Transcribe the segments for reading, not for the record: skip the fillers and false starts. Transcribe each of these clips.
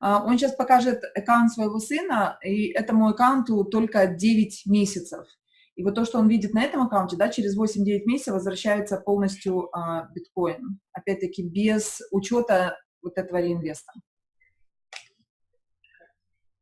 Он сейчас покажет аккаунт своего сына, и этому аккаунту только 9 месяцев. И вот то, что он видит на этом аккаунте, да, через 8-9 месяцев возвращается полностью биткоин. Опять-таки без учета вот этого реинвеста.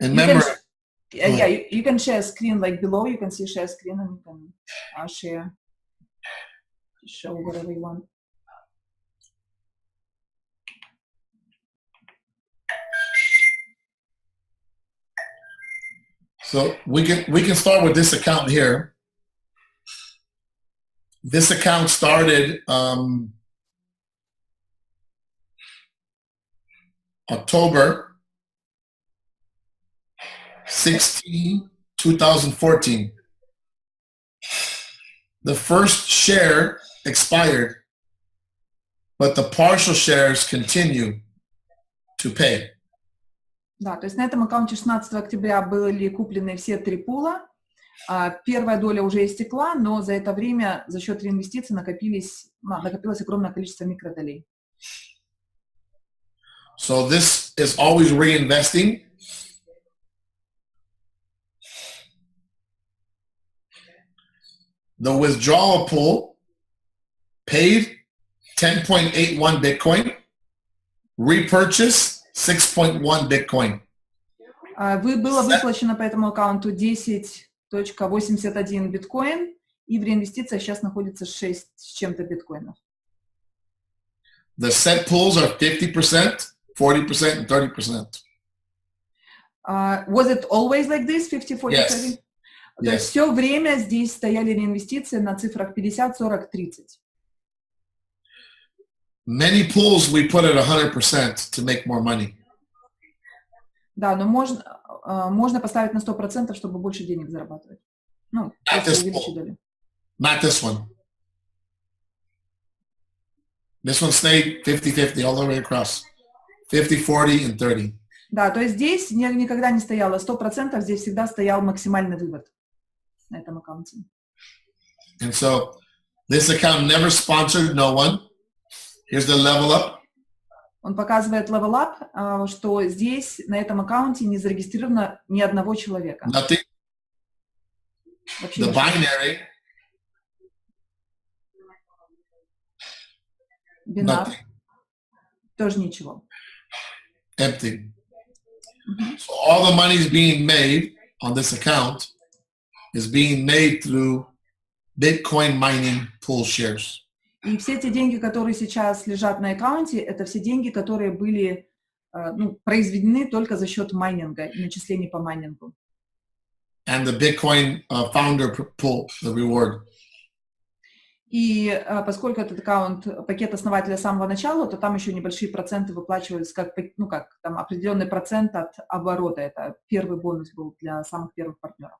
You can share screen like below. You can see share screen and you can share, show whatever you want. So we can start with this account here. This account started October 16, 2014. The first share expired, but the partial shares continue to pay. Да, то есть на этом аккаунте 16 октября были куплены все 3 пула. Первая доля уже истекла, но за это время за счет реинвестиций накопилось огромное количество микродолей. So this is always reinvesting. The withdrawal pool paid 10.81 Bitcoin, repurchase 6.1 Bitcoin. Было выплачено по этому аккаунту 10.81 биткоин, и в реинвестициях сейчас находится 6 с чем-то биткоинов. The set pools are 50%, 40%, and 30%. Was it always like this, 50, 40, Yes. 30? То есть все время здесь стояли реинвестиции на цифрах 50, 40, 30. Many pools we put at 100% to make more money. Да, но можно поставить на 100%, чтобы больше денег зарабатывать. Ну, Not this one. This one stayed 50-50 all the way across. 50, 40, and 30. Да, то есть здесь никогда не стояло 100%, здесь всегда стоял максимальный вывод на этом аккаунте. And so this account never sponsored no one. Here's the level up. Он показывает level up, что здесь на этом аккаунте не зарегистрировано ни одного человека. Nothing. Вообще The binary. Бинар. Тоже ничего. Empty. So all the money is being made on this account is being made through Bitcoin mining pool shares. И все те деньги, которые сейчас лежат на аккаунте, это все деньги, которые были произведены только за счет майнинга и начислений по майнингу. And the Bitcoin founder pool, the reward. И поскольку этот аккаунт пакет основателя с самого начала, то там еще небольшие проценты выплачивались, как там определенный процент от оборота. Это первый бонус был для самых первых партнеров.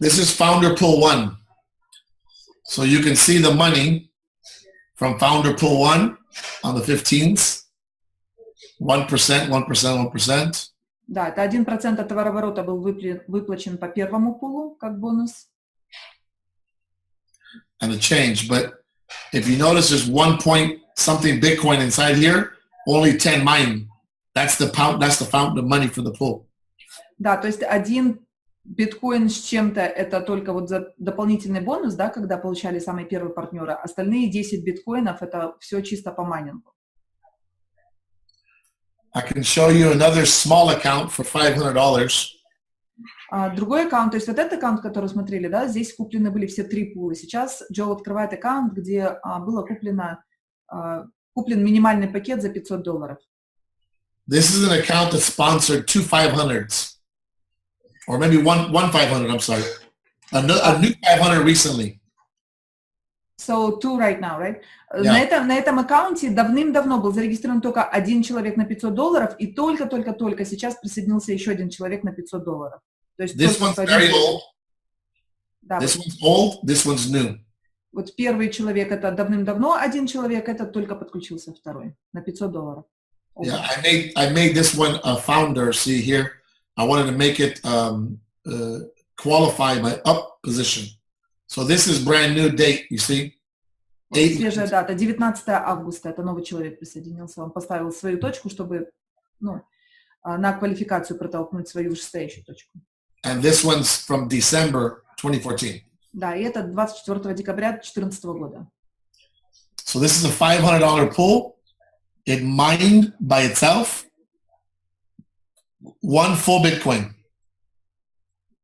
This is founder pool 1. So you can see the money from founder pool 1 on the 15th. 1%, 1%, 1%. Да, это 1% от товарооборота был выплачен по первому пулу как бонус. And the change, but if you notice there's 1 point something Bitcoin inside here, only 10 mine. That's the money for the pool. Да, то есть 1 биткоин с чем-то это только вот за дополнительный бонус, да, когда получали самые первые партнеры. Остальные 10 биткоинов это все чисто по майнингу. I can show you another small account for $500. Другой аккаунт, то есть вот этот аккаунт, который смотрели, да, здесь куплены были все 3 пула. Сейчас Джо открывает аккаунт, где было куплен минимальный пакет за $500. This is an account that sponsored 2 500s, or maybe one 500. I'm sorry, a new 500 recently. So 2 right now, right? Yeah. На этом аккаунте давным-давно был зарегистрирован только 1 человек на $500, и только сейчас присоединился еще 1 человек на $500. То есть this one's very old. Да, this one's old. This one's new. Вот первый человек это давным-давно, 1 человек это только подключился, второй на $500. Yeah, I made this one a founder. See here, I wanted to make it qualify my up position. So this is brand new date. You see. Свежая дата, 19 августа. Это новый человек присоединился. Он поставил свою точку, чтобы на квалификацию протолкнуть свою вышестоящую точку. And this one's from December 2014. Да, и это 24 декабря 2014 года. So this is a $500 pool. It mined by itself one full Bitcoin.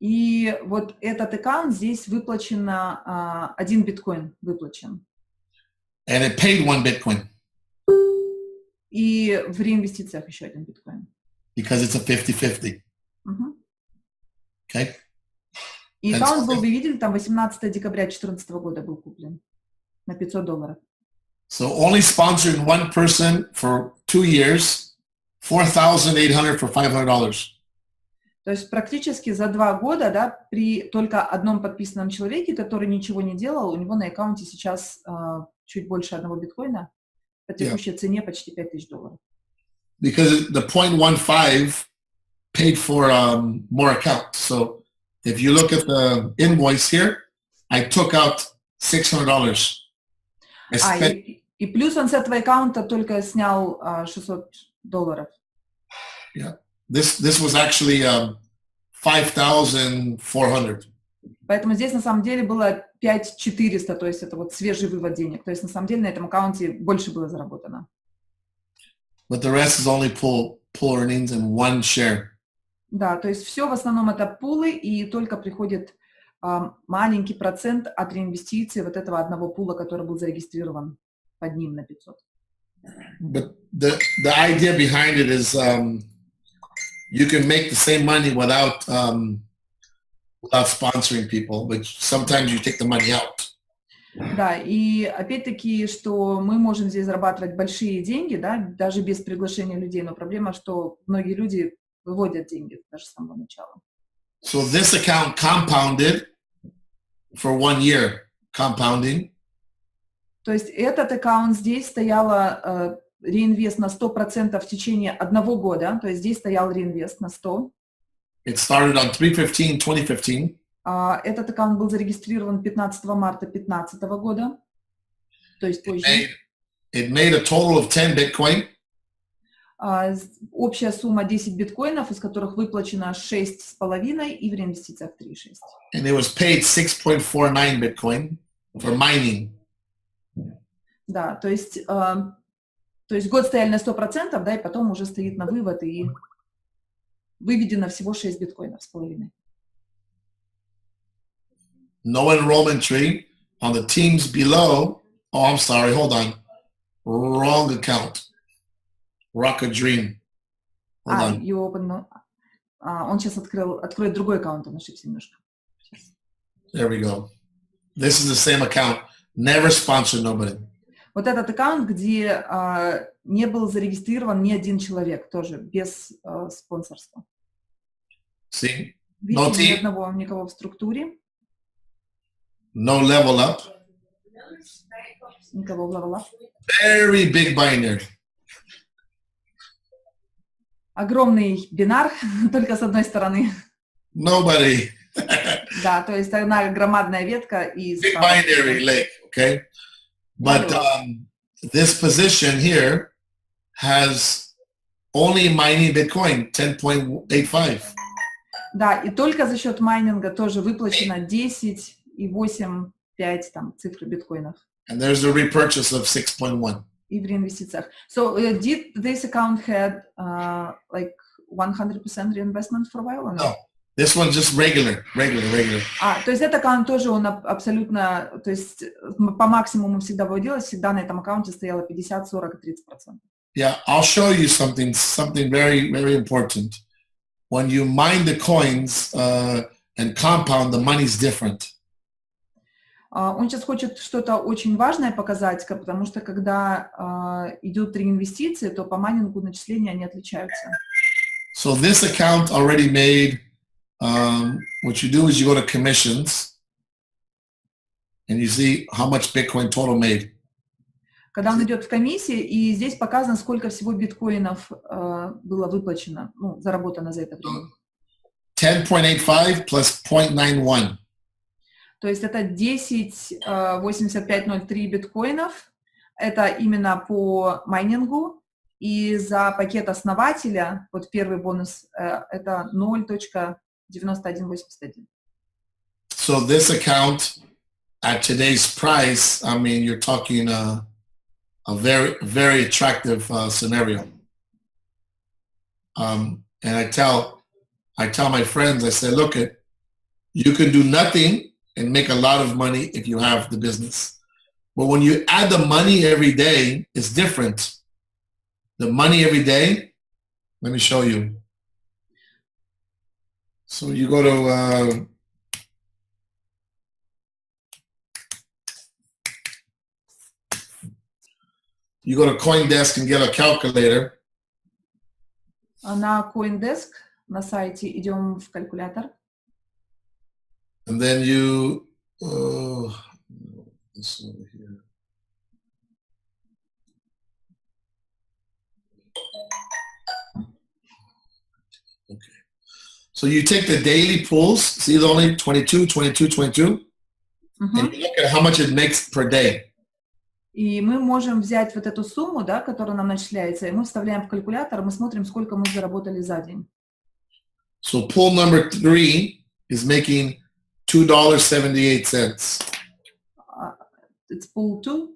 И вот этот аккаунт здесь выплачено, 1 биткоин выплачен. And it paid 1 Bitcoin. И в реинвестициях еще 1 биткоин. Because it's a 50-50. Okay? И аккаунт был, вы видели, там 18 декабря 2014 года был куплен на $500. So only sponsored one person for 2 years, $4,800 for $500. То есть практически за 2 года, да, при только одном подписанном человеке, который ничего не делал, у него на аккаунте сейчас чуть больше 1 биткоина, по текущей цене почти $5000. Because the 0.15 paid for more accounts. So if you look at the invoice here, I took out $600. И плюс он с этого аккаунта только снял $600. Yeah. This was actually 5,400. Поэтому здесь на самом деле было 5400, то есть это вот свежий вывод денег. То есть на самом деле на этом аккаунте больше было заработано. But the rest is only pool earnings and 1 share. Да, то есть все в основном это пулы, и только приходит маленький процент от реинвестиций вот этого одного пула, который был зарегистрирован под ним на 500. But the idea behind it is you can make the same money without sponsoring people, but sometimes you take the money out. Да, и опять-таки, что мы можем здесь зарабатывать большие деньги, да, даже без приглашения людей, но проблема, что многие люди выводят деньги даже с самого начала. So this account compounded for 1 year, compounding. То есть этот аккаунт здесь стояла реинвест на 100% в течение 1 года, то есть здесь стоял реинвест на 100. It started on 3/15/2015. Этот аккаунт был зарегистрирован 15 марта 2015 года, то есть позже. It made a total of 10 Bitcoin. Общая сумма 10 биткоинов, из которых выплачено 6,5 и в реинвестициях 3,6. And it was paid 6.49 Bitcoin for mining. Да, то есть год стояли на 100%, да, и потом уже стоит на вывод, и выведено всего 6 биткоинов с половиной. No enrollment tree on the teams below. Oh, I'm sorry. Hold on. Wrong account. Rocket Dream. Hold on. You open, он сейчас откроет другой аккаунт, он ошибся немножко. There we go. This is the same account. Never sponsored nobody. Вот этот аккаунт, где не был зарегистрирован ни один человек, тоже без спонсорства. See? Видите, никого в структуре. No level up. Никого в level up. Very big binary. Огромный бинар, только с одной стороны. Nobody. Да, то есть одна громадная ветка из... Big binary lake, okay? But this position here has only mining Bitcoin, 10.85. Да, и только за счет майнинга тоже выплачено 10,8,5 там цифры биткоинов. And there's a repurchase of 6.1. И в реинвестициях. So did this account had like 100% reinvestment for a while or no? This one's just regular. То есть этот аккаунт тоже он абсолютно, то есть по максимуму всегда выводилось, всегда на этом аккаунте стояло 50, 40 и 30%. Yeah, I'll show you something very, very important. When you mine the coins and compound, the money's different. Он сейчас хочет что-то очень важное показать, потому что когда идут реинвестиции, то по майнингу начисления они отличаются. So this account already made, what you do is you go to commissions and you see how much Bitcoin total made. Когда он идет в комиссии, и здесь показано, сколько всего биткоинов было выплачено, ну, заработано за это время. 10.85 plus 0.91. То есть это 10,8503 биткоинов. Это именно по майнингу. И за пакет основателя, вот первый бонус, это 0.9181. So this account at today's price, I mean, you're talking a very, very attractive scenario. And I tell my friends, I say, look, you can do nothing and make a lot of money if you have the business. But when you add the money every day, it's different. The money every day, let me show you. So you go to CoinDesk and get a calculator. На CoinDesk на сайте идем в калькулятор. And then you this over here. Okay. So you take the daily pools, see it's only 22, 22, 22, and you look at how much it makes per day. И мы можем взять вот эту сумму, да, которая нам начисляется, и мы вставляем в калькулятор, мы смотрим, сколько мы заработали за день. So pool number 3 is making $2.78. It's pool 2.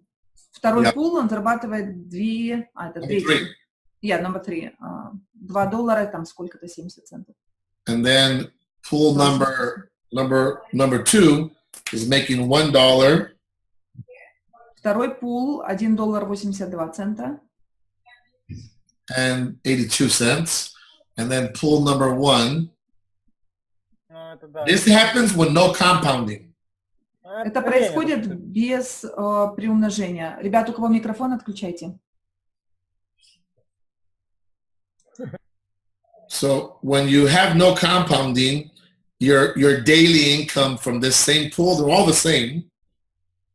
Второй пул, он зарабатывает 2... это третий. Yeah, number 3. $2, там сколько-то 70 центов. And then pool number 2 is making $1. Второй пул $1.82. And 82 cents. And then pool number 1. This happens with no compounding. Это происходит без приумножения. Ребят, у кого микрофон, отключайте. So when you have no compounding, your daily income from this same pool, they're all the same.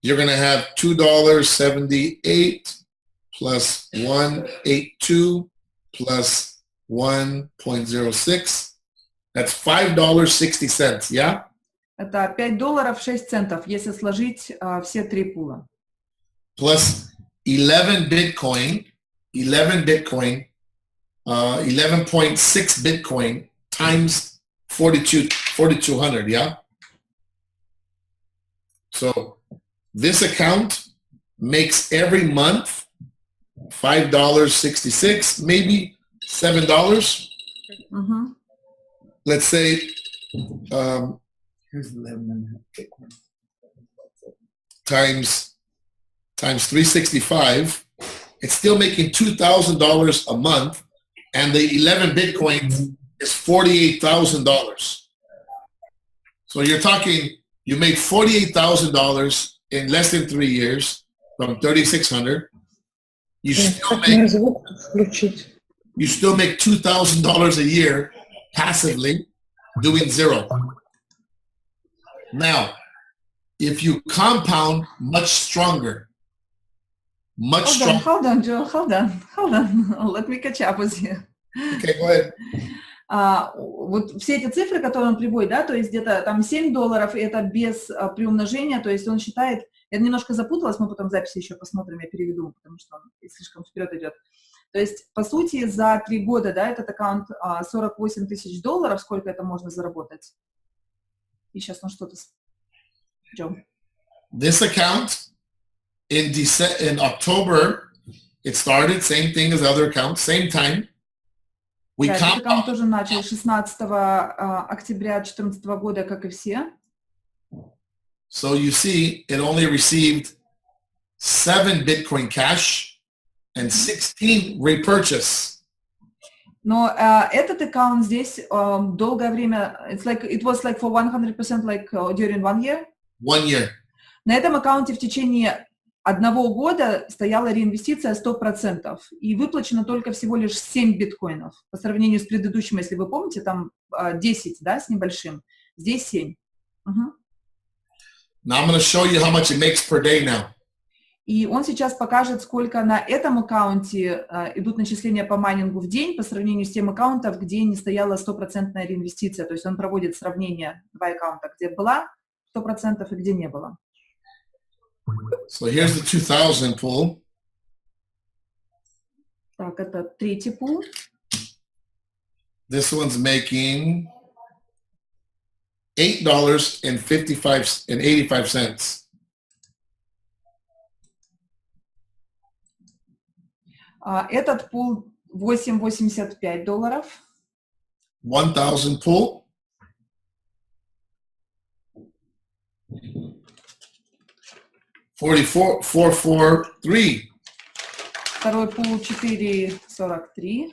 You're going to have $2.78 plus 182 plus 1.06. That's $5.60, yeah? Это $5.06, если сложить все три пула. Plus 11 Bitcoin, 11.6 Bitcoin times 4,200, yeah? So this account makes every month $5.66, maybe $7. Let's say, here's 11 times 365. It's still making $2,000 a month, and the 11 Bitcoins is $48,000. So you're talking, you made $48,000 in less than 3 years from 3,600. You still make $2,000 a year passively doing zero. Now, if you compound much stronger, Hold on, Joe. Hold on. Let me catch up with you. Okay, go ahead. Вот все эти цифры, которые он приводит, да, то есть где-то там $7, и это без приумножения, то есть он считает, я немножко запуталась, мы потом в записи еще посмотрим, я переведу, потому что он слишком вперед идет. То есть, по сути, за 3 года, да, этот аккаунт $48 тысяч, сколько это можно заработать? И сейчас он что-то... Joe. This account, in October, it started, same thing as other accounts, same time. Этот аккаунт тоже начал 16 октября 2014 года, как и все. So you see, it only received 7 Bitcoin cash and 16 repurchase. Но этот аккаунт здесь долгое время, it was like for 100% like during 1 year. 1 year. На этом аккаунте в течение 1 года стояла реинвестиция 100%, и выплачено только всего лишь 7 биткоинов. По сравнению с предыдущим, если вы помните, там 10, да, с небольшим. Здесь 7. Now I'm going to show you how much it makes per day now. И он сейчас покажет, сколько на этом аккаунте идут начисления по майнингу в день по сравнению с тем аккаунтом, где не стояла 100% реинвестиция. То есть он проводит сравнение 2 аккаунта, где была 100% и где не было. So here's the 2000 pool. Так, это третий пул. This one's making $8.85. Этот пул $8.85. 1,000 pool. $44.43. Второй пул $4.43.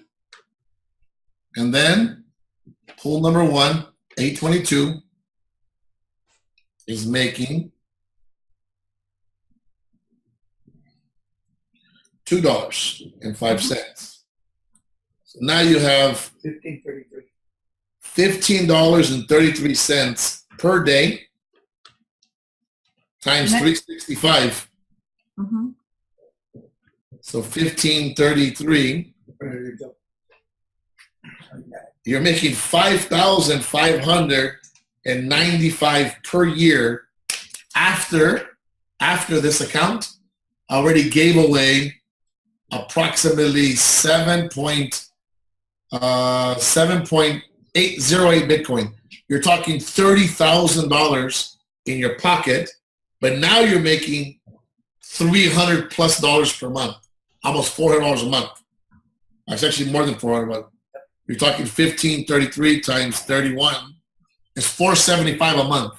And then pool number 1, 822, is making $2.05. So now you have $15.33 per day times 365. Угу. So 1533. You're making $5,595 per year after this account already gave away approximately 7.808 Bitcoin. You're talking $30,000 in your pocket, but now you're making $300+ per month, almost $400 a month. That's actually more than $400 a month. You're talking 1533 times 31. It's $475 a month,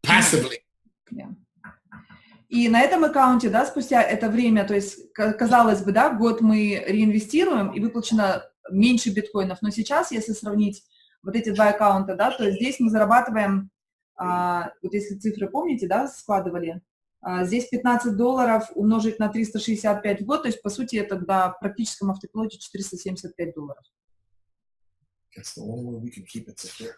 passively. Yeah. И на этом аккаунте, да, спустя это время, то есть, казалось бы, да, год мы реинвестируем, и выплачено меньше биткоинов, но сейчас, если сравнить вот эти два аккаунта, да, то здесь мы зарабатываем, вот если цифры помните, да, складывали, здесь $15 умножить на 365 в год, то есть, по сути, это на практическом автопилоте $475. That's the only way we can keep it secure.